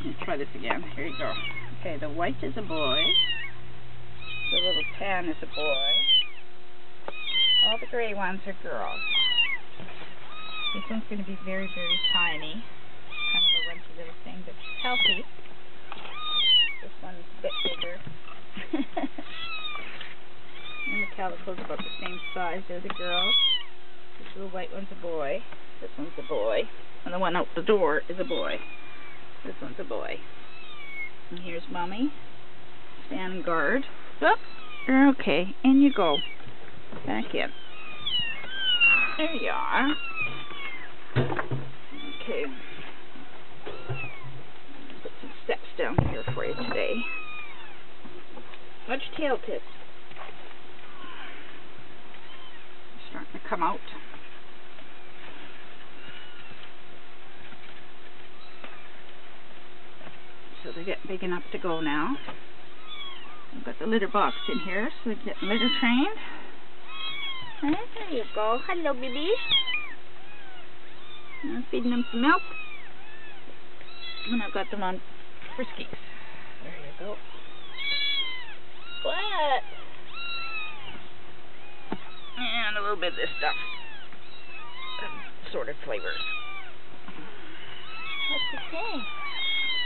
Let's try this again. Here you go. Okay, the white is a boy. The little tan is a boy. All the gray ones are girls. This one's going to be very, very tiny. Kind of a runchy little thing, but she's healthy. This one's a bit bigger. And the calico's about the same size. They're the girls. This little white one's a boy. This one's a boy. And the one out the door is a boy. This one's a boy. And here's Mommy. Stand guard. Oop. You're okay. In you go. Back in. There you are. Okay. Put some steps down here for you today. Watch your tail tips. Starting to come out. So they get big enough to go now. I've got the litter box in here so they get litter trained. And there you go. Hello, baby. I'm feeding them some milk. And I've got them on friskies. There you go. What? And a little bit of this stuff. Assorted flavors. What's it say?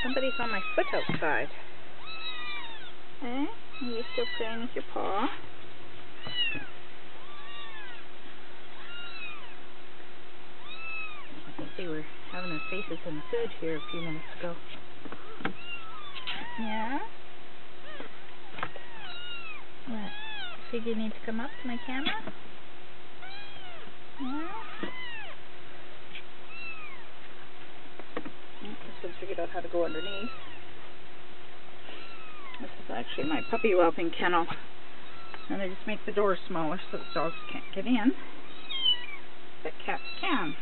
Somebody's on my foot outside. Eh? Are you still playing with your paw? I think they were having their faces in the food here a few minutes ago. Yeah? What? Think you need to come up to my camera? Yeah? This one's figured out how to go underneath. This is actually my puppy whelping kennel. And they just make the door smaller so the dogs can't get in. But cats can.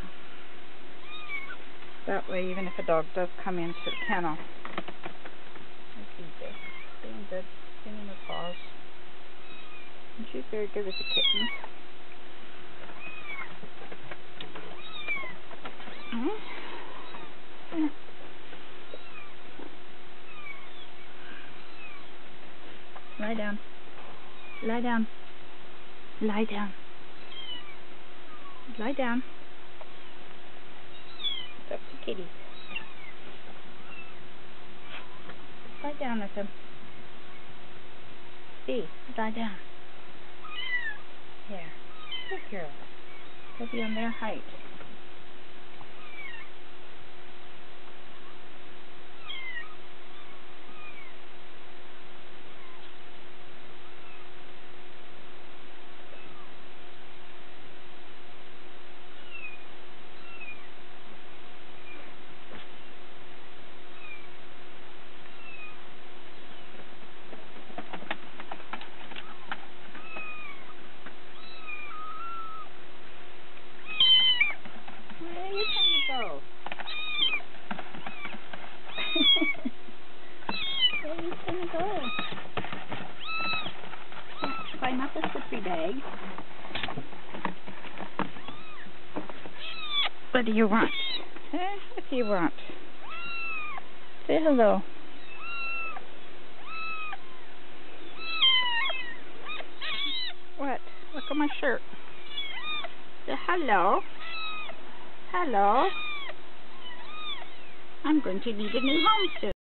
That way, even if a dog does come into the kennel, it's easy. Doing good. Cleaning her paws. And she's very good with the kittens. Lie down. Lie down. Lie down. Lie down. That's the kitty. Lie down with him. See, lie down. There. Good girl. He'll be on their height. Where are you gonna go? Climb up the slippery bag. What do you want? What do you want? Say hello. What? Look at my shirt. Say hello. Hello. I'm going to need a new home soon.